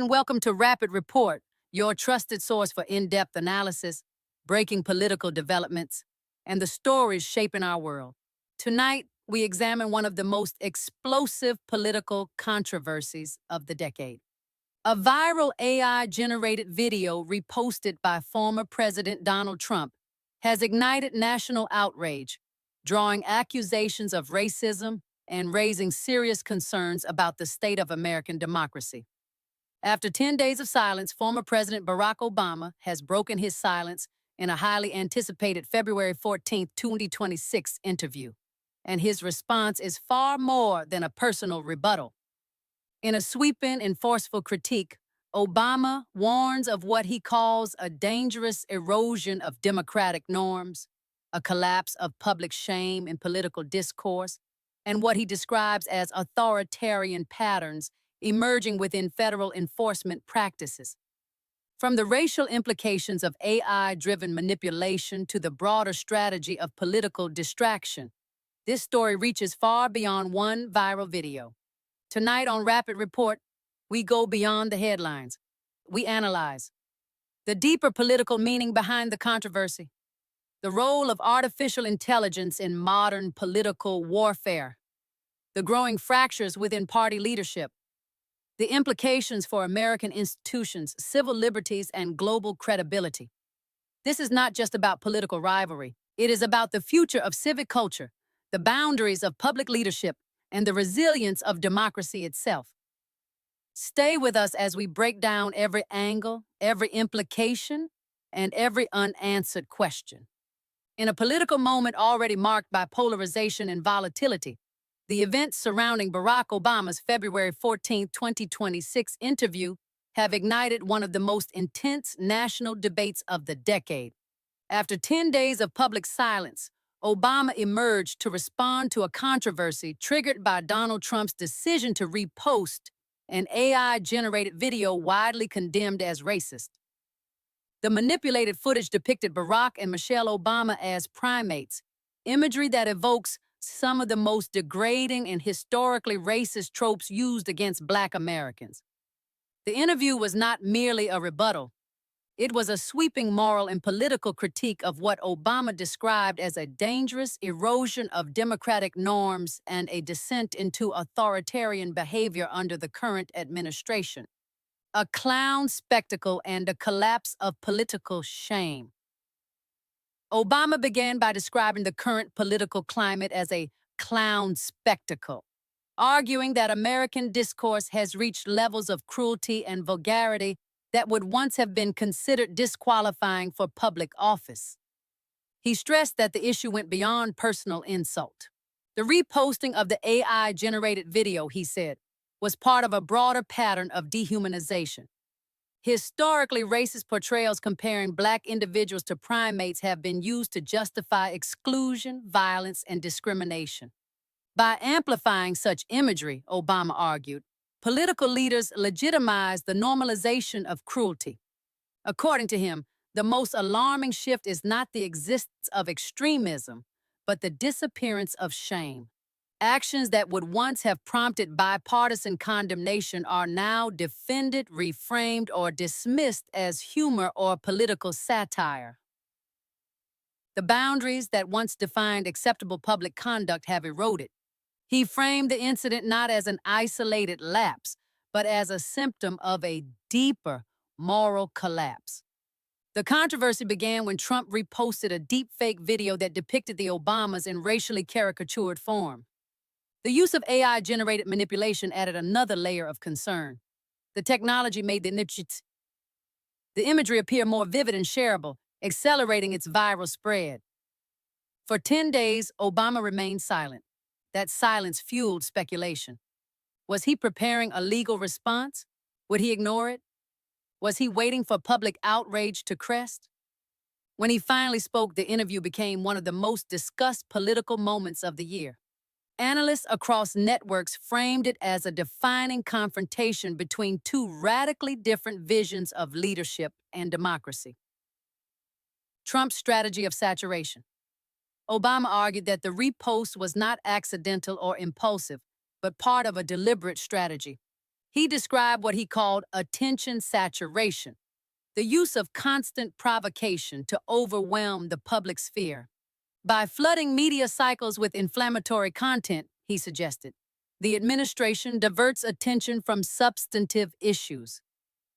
and welcome to Rapid Report, your trusted source for in-depth analysis, breaking political developments, and the stories shaping our world. Tonight, we examine one of the most explosive political controversies of the decade. A viral AI-generated video reposted by former President Donald Trump has ignited national outrage, drawing accusations of racism and raising serious concerns about the state of American democracy. After 10 days of silence, former President Barack Obama has broken his silence in a highly anticipated February 14, 2026 interview, and his response is far more than a personal rebuttal. In a sweeping and forceful critique, Obama warns of what he calls a dangerous erosion of democratic norms, a collapse of public shame in political discourse, and what he describes as authoritarian patterns emerging within federal enforcement practices. From the racial implications of AI-driven manipulation to the broader strategy of political distraction, this story reaches far beyond one viral video. Tonight on Rapid Report, we go beyond the headlines. We analyze the deeper political meaning behind the controversy, the role of artificial intelligence in modern political warfare, the growing fractures within party leadership, the implications for American institutions, civil liberties, and global credibility. This is not just about political rivalry. It is about the future of civic culture, the boundaries of public leadership, and the resilience of democracy itself. Stay with us as we break down every angle, every implication, and every unanswered question. In a political moment already marked by polarization and volatility, the events surrounding Barack Obama's February 14, 2026 interview have ignited one of the most intense national debates of the decade. After 10 days of public silence, Obama emerged to respond to a controversy triggered by Donald Trump's decision to repost an AI-generated video widely condemned as racist. The manipulated footage depicted Barack and Michelle Obama as primates, imagery that evokes some of the most degrading and historically racist tropes used against Black Americans. The interview was not merely a rebuttal. It was a sweeping moral and political critique of what Obama described as a dangerous erosion of democratic norms and a descent into authoritarian behavior under the current administration. A clown spectacle and a collapse of political shame. Obama began by describing the current political climate as a clown spectacle, arguing that American discourse has reached levels of cruelty and vulgarity that would once have been considered disqualifying for public office. He stressed that the issue went beyond personal insult. The reposting of the AI-generated video, he said, was part of a broader pattern of dehumanization. Historically, racist portrayals comparing Black individuals to primates have been used to justify exclusion, violence, and discrimination. By amplifying such imagery, Obama argued, political leaders legitimize the normalization of cruelty. According to him, the most alarming shift is not the existence of extremism, but the disappearance of shame. Actions that would once have prompted bipartisan condemnation are now defended, reframed, or dismissed as humor or political satire. The boundaries that once defined acceptable public conduct have eroded. He framed the incident not as an isolated lapse, but as a symptom of a deeper moral collapse. The controversy began when Trump reposted a deepfake video that depicted the Obamas in racially caricatured form. The use of AI-generated manipulation added another layer of concern. The technology made the imagery appear more vivid and shareable, accelerating its viral spread. For 10 days, Obama remained silent. That silence fueled speculation. Was he preparing a legal response? Would he ignore it? Was he waiting for public outrage to crest? When he finally spoke, the interview became one of the most discussed political moments of the year. Analysts across networks framed it as a defining confrontation between two radically different visions of leadership and democracy. Trump's strategy of saturation. Obama argued that the repost was not accidental or impulsive, but part of a deliberate strategy. He described what he called attention saturation, the use of constant provocation to overwhelm the public sphere. By flooding media cycles with inflammatory content, he suggested, the administration diverts attention from substantive issues: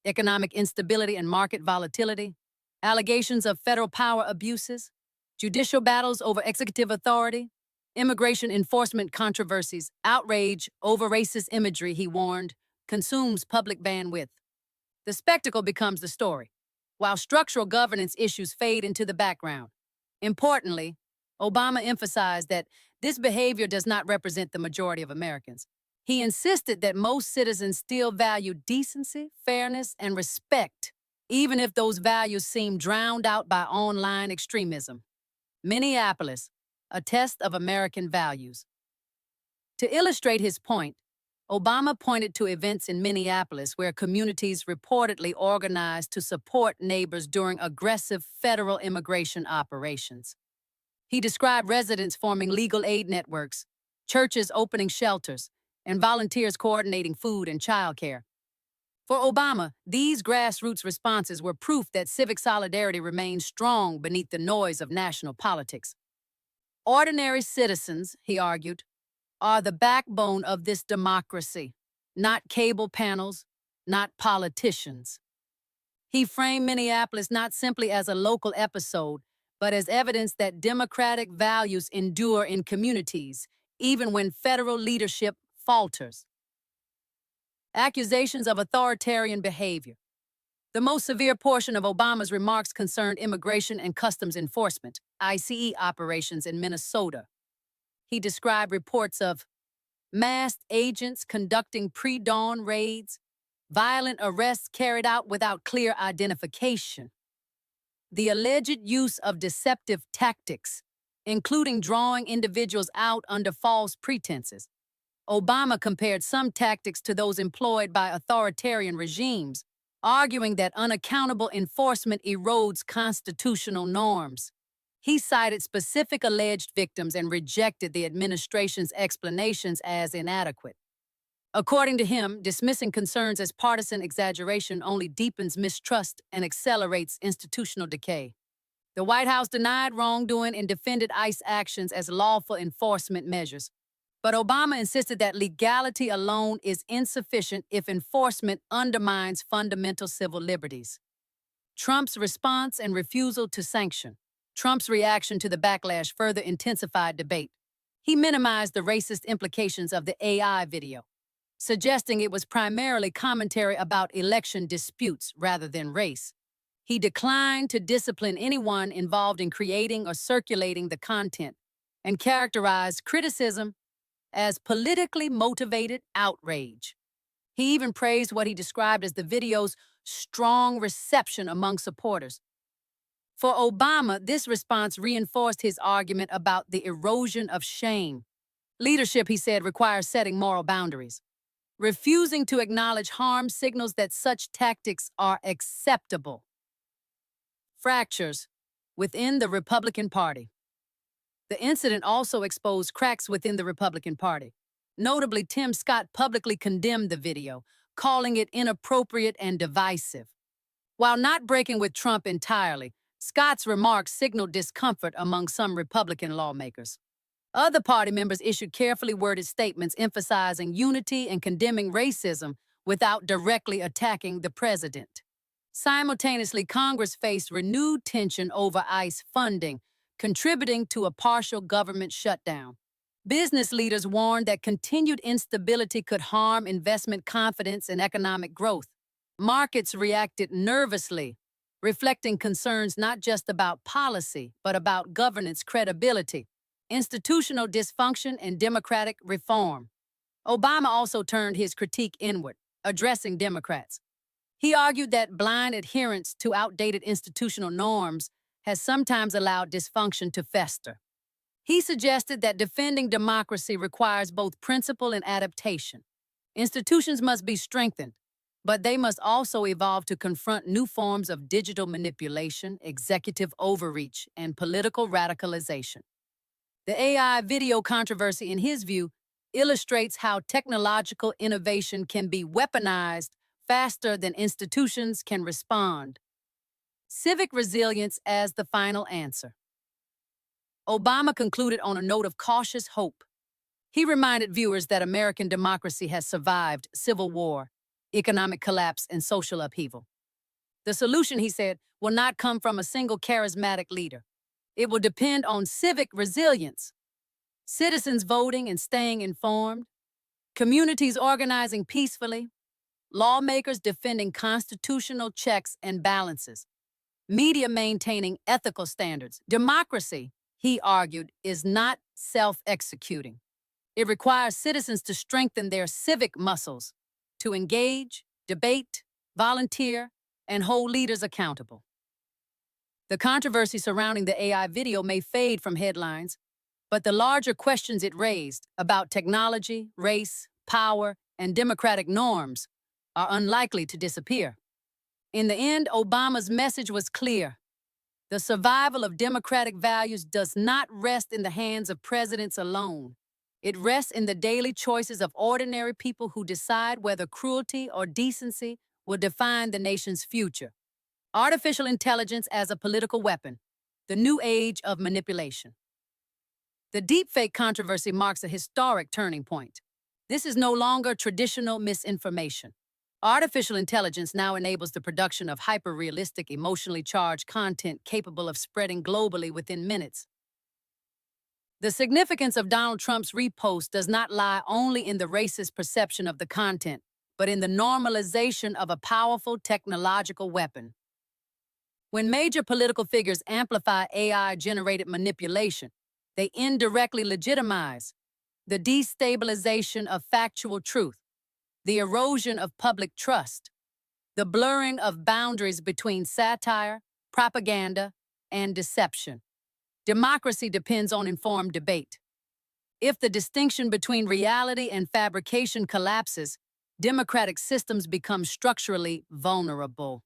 economic instability and market volatility, allegations of federal power abuses, judicial battles over executive authority, immigration enforcement controversies, outrage over racist imagery, he warned, consumes public bandwidth. The spectacle becomes the story, while structural governance issues fade into the background. Importantly, Obama emphasized that this behavior does not represent the majority of Americans. He insisted that most citizens still value decency, fairness, and respect, even if those values seem drowned out by online extremism. Minneapolis, a test of American values. To illustrate his point, Obama pointed to events in Minneapolis where communities reportedly organized to support neighbors during aggressive federal immigration operations. He described residents forming legal aid networks, churches opening shelters, and volunteers coordinating food and childcare. For Obama, these grassroots responses were proof that civic solidarity remains strong beneath the noise of national politics. Ordinary citizens, he argued, are the backbone of this democracy, not cable panels, not politicians. He framed Minneapolis not simply as a local episode, but as evidence that democratic values endure in communities, even when federal leadership falters. Accusations of authoritarian behavior. The most severe portion of Obama's remarks concerned Immigration and Customs Enforcement, ICE operations in Minnesota. He described reports of masked agents conducting pre-dawn raids, violent arrests carried out without clear identification, the alleged use of deceptive tactics, including drawing individuals out under false pretenses. Obama compared some tactics to those employed by authoritarian regimes, arguing that unaccountable enforcement erodes constitutional norms. He cited specific alleged victims and rejected the administration's explanations as inadequate. According to him, dismissing concerns as partisan exaggeration only deepens mistrust and accelerates institutional decay. The White House denied wrongdoing and defended ICE actions as lawful enforcement measures. But Obama insisted that legality alone is insufficient if enforcement undermines fundamental civil liberties. Trump's response and refusal to sanction. Trump's reaction to the backlash further intensified debate. He minimized the racist implications of the AI video, suggesting it was primarily commentary about election disputes rather than race. He declined to discipline anyone involved in creating or circulating the content and characterized criticism as politically motivated outrage. He even praised what he described as the video's strong reception among supporters. For Obama, this response reinforced his argument about the erosion of shame. Leadership, he said, requires setting moral boundaries. Refusing to acknowledge harm signals that such tactics are acceptable. Fractures within the Republican Party. The incident also exposed cracks within the Republican Party. Notably, Tim Scott publicly condemned the video, calling it inappropriate and divisive. While not breaking with Trump entirely, Scott's remarks signaled discomfort among some Republican lawmakers. Other party members issued carefully worded statements emphasizing unity and condemning racism without directly attacking the president. Simultaneously, Congress faced renewed tension over ICE funding, contributing to a partial government shutdown. Business leaders warned that continued instability could harm investment confidence and economic growth. Markets reacted nervously, reflecting concerns not just about policy, but about governance credibility, institutional dysfunction, and democratic reform. Obama also turned his critique inward, addressing Democrats. He argued that blind adherence to outdated institutional norms has sometimes allowed dysfunction to fester. He suggested that defending democracy requires both principle and adaptation. Institutions must be strengthened, but they must also evolve to confront new forms of digital manipulation, executive overreach, and political radicalization. The AI video controversy, in his view, illustrates how technological innovation can be weaponized faster than institutions can respond. Civic resilience as the final answer. Obama concluded on a note of cautious hope. He reminded viewers that American democracy has survived civil war, economic collapse, and social upheaval. The solution, he said, will not come from a single charismatic leader. It will depend on civic resilience, citizens voting and staying informed, communities organizing peacefully, lawmakers defending constitutional checks and balances, media maintaining ethical standards. Democracy, he argued, is not self-executing. It requires citizens to strengthen their civic muscles, to engage, debate, volunteer, and hold leaders accountable. The controversy surrounding the AI video may fade from headlines, but the larger questions it raised about technology, race, power, and democratic norms are unlikely to disappear. In the end, Obama's message was clear. The survival of democratic values does not rest in the hands of presidents alone. It rests in the daily choices of ordinary people who decide whether cruelty or decency will define the nation's future. Artificial intelligence as a political weapon, the new age of manipulation. The deepfake controversy marks a historic turning point. This is no longer traditional misinformation. Artificial intelligence now enables the production of hyper-realistic, emotionally charged content capable of spreading globally within minutes. The significance of Donald Trump's repost does not lie only in the racist perception of the content, but in the normalization of a powerful technological weapon. When major political figures amplify AI-generated manipulation, they indirectly legitimize the destabilization of factual truth, the erosion of public trust, the blurring of boundaries between satire, propaganda, and deception. Democracy depends on informed debate. If the distinction between reality and fabrication collapses, democratic systems become structurally vulnerable.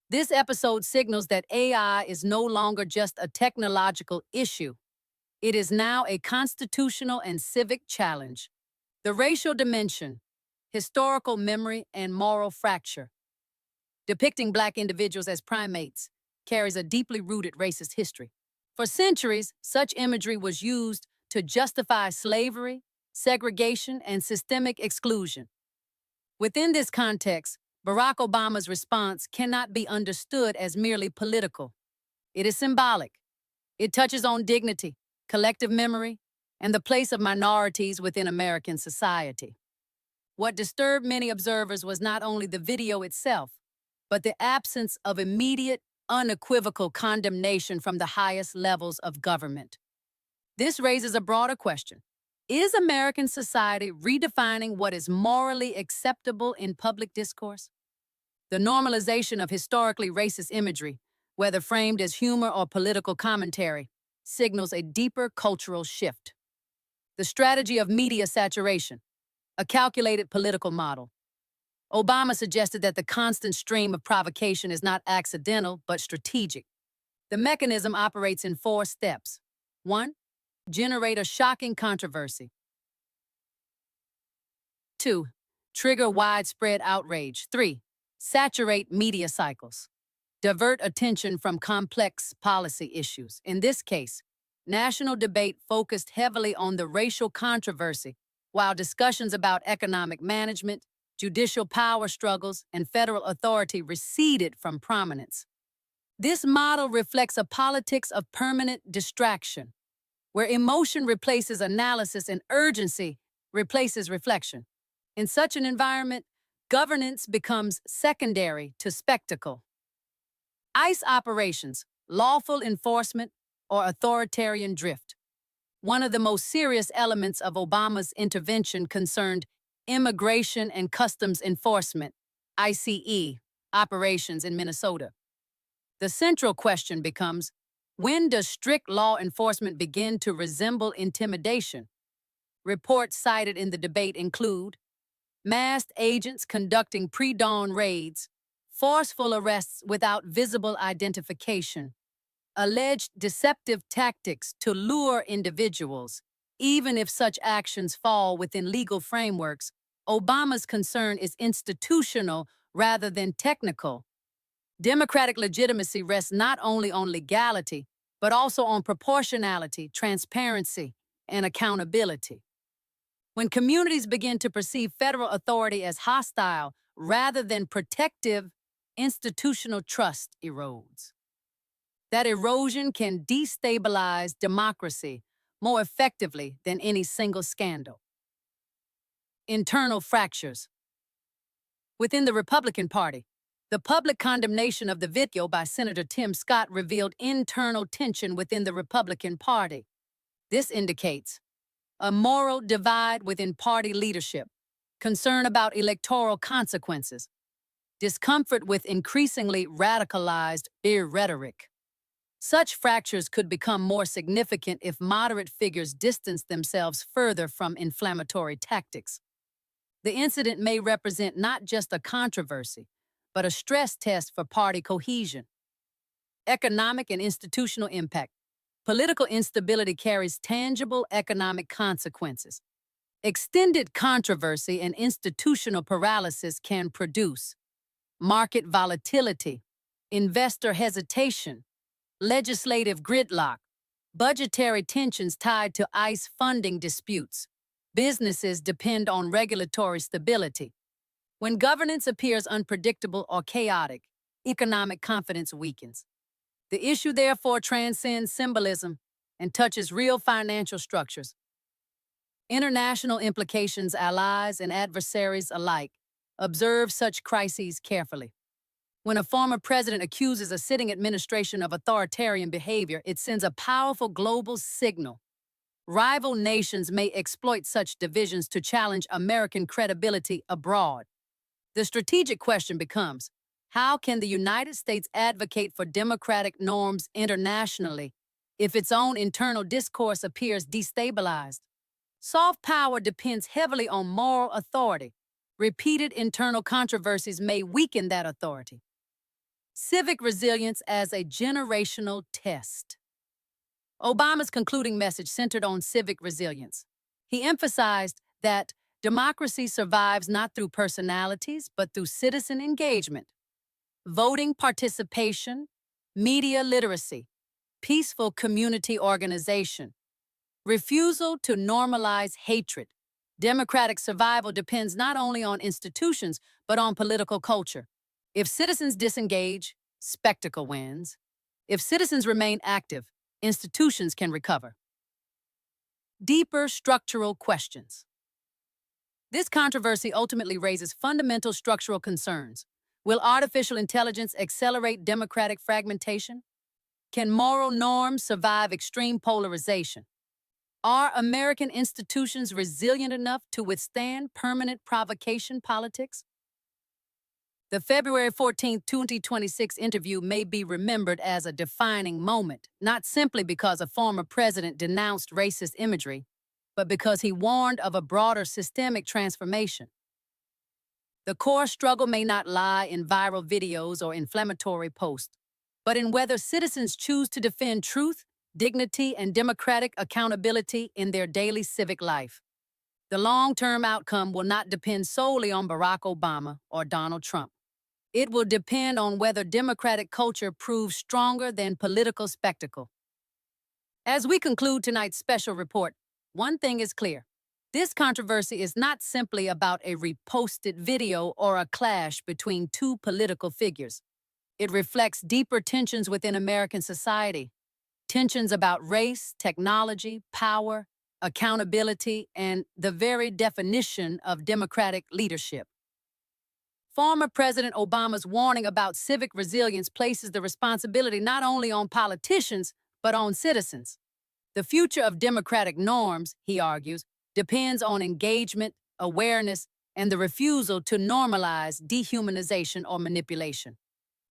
This episode signals that AI is no longer just a technological issue. It is now a constitutional and civic challenge. The racial dimension, historical memory, and moral fracture. Depicting Black individuals as primates carries a deeply rooted racist history. For centuries, such imagery was used to justify slavery, segregation, and systemic exclusion. Within this context, Barack Obama's response cannot be understood as merely political. It is symbolic. It touches on dignity, collective memory, and the place of minorities within American society. What disturbed many observers was not only the video itself, but the absence of immediate, unequivocal condemnation from the highest levels of government. This raises a broader question. Is American society redefining what is morally acceptable in public discourse? The normalization of historically racist imagery, whether framed as humor or political commentary, signals a deeper cultural shift. The strategy of media saturation, a calculated political model. Obama suggested that the constant stream of provocation is not accidental, but strategic. The mechanism operates in 4 steps. 1. Generate a shocking controversy. 2. Trigger widespread outrage. 3. Saturate media cycles. Divert attention from complex policy issues. In this case, national debate focused heavily on the racial controversy, while discussions about economic management, judicial power struggles, and federal authority receded from prominence. This model reflects a politics of permanent distraction, where emotion replaces analysis and urgency replaces reflection. In such an environment, governance becomes secondary to spectacle. ICE operations, lawful enforcement, or authoritarian drift. One of the most serious elements of Obama's intervention concerned Immigration and Customs Enforcement, ICE, operations in Minnesota. The central question becomes, when does strict law enforcement begin to resemble intimidation? Reports cited in the debate include masked agents conducting pre-dawn raids, forceful arrests without visible identification, alleged deceptive tactics to lure individuals, Even if such actions fall within legal frameworks, Obama's concern is institutional rather than technical. Democratic legitimacy rests not only on legality, but also on proportionality, transparency, and accountability. When communities begin to perceive federal authority as hostile rather than protective, institutional trust erodes. That erosion can destabilize democracy more effectively than any single scandal. Internal fractures. Within the Republican Party, the public condemnation of the video by Senator Tim Scott revealed internal tension within the Republican Party. This indicates a moral divide within party leadership, concern about electoral consequences, discomfort with increasingly radicalized rhetoric. Such fractures could become more significant if moderate figures distance themselves further from inflammatory tactics. The incident may represent not just a controversy, but a stress test for party cohesion. Economic and institutional impact. Political instability carries tangible economic consequences. Extended controversy and institutional paralysis can produce market volatility, investor hesitation, legislative gridlock, budgetary tensions tied to ICE funding disputes. Businesses depend on regulatory stability. When governance appears unpredictable or chaotic, economic confidence weakens. The issue therefore transcends symbolism and touches real financial structures. International implications, allies and adversaries alike observe such crises carefully. When a former president accuses a sitting administration of authoritarian behavior, it sends a powerful global signal. Rival nations may exploit such divisions to challenge American credibility abroad. The strategic question becomes, how can the United States advocate for democratic norms internationally if its own internal discourse appears destabilized? Soft power depends heavily on moral authority. Repeated internal controversies may weaken that authority. Civic resilience as a generational test. Obama's concluding message centered on civic resilience. He emphasized that democracy survives not through personalities, but through citizen engagement, voting participation, media literacy, peaceful community organization, refusal to normalize hatred. Democratic survival depends not only on institutions, but on political culture. If citizens disengage, spectacle wins. If citizens remain active, institutions can recover. Deeper structural questions. This controversy ultimately raises fundamental structural concerns. Will artificial intelligence accelerate democratic fragmentation? Can moral norms survive extreme polarization? Are American institutions resilient enough to withstand permanent provocation politics? The February 14, 2026 interview may be remembered as a defining moment, not simply because a former president denounced racist imagery, but because he warned of a broader systemic transformation. The core struggle may not lie in viral videos or inflammatory posts, but in whether citizens choose to defend truth, dignity, and democratic accountability in their daily civic life. The long-term outcome will not depend solely on Barack Obama or Donald Trump. It will depend on whether democratic culture proves stronger than political spectacle. As we conclude tonight's special report, one thing is clear. This controversy is not simply about a reposted video or a clash between two political figures. It reflects deeper tensions within American society. Tensions about race, technology, power, accountability, and the very definition of democratic leadership. Former President Obama's warning about civic resilience places the responsibility not only on politicians, but on citizens. The future of democratic norms, he argues, depends on engagement, awareness, and the refusal to normalize dehumanization or manipulation.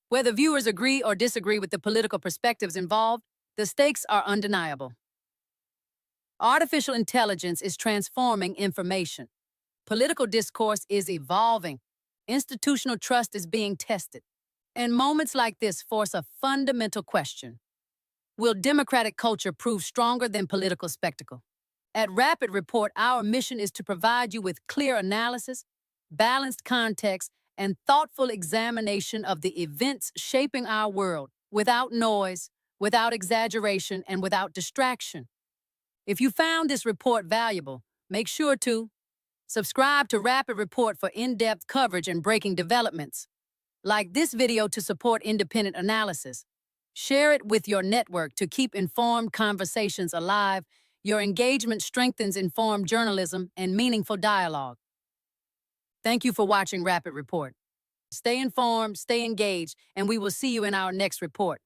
Whether viewers agree or disagree with the political perspectives involved, the stakes are undeniable. Artificial intelligence is transforming information. Political discourse is evolving. Institutional trust is being tested. And moments like this force a fundamental question. Will democratic culture prove stronger than political spectacle? At Rapid Report, our mission is to provide you with clear analysis, balanced context, and thoughtful examination of the events shaping our world without noise, without exaggeration, and without distraction. If you found this report valuable, make sure to subscribe to Rapid Report for in-depth coverage and breaking developments. Like this video to support independent analysis. Share it with your network to keep informed conversations alive. Your engagement strengthens informed journalism and meaningful dialogue. Thank you for watching Rapid Report. Stay informed, stay engaged, and we will see you in our next report.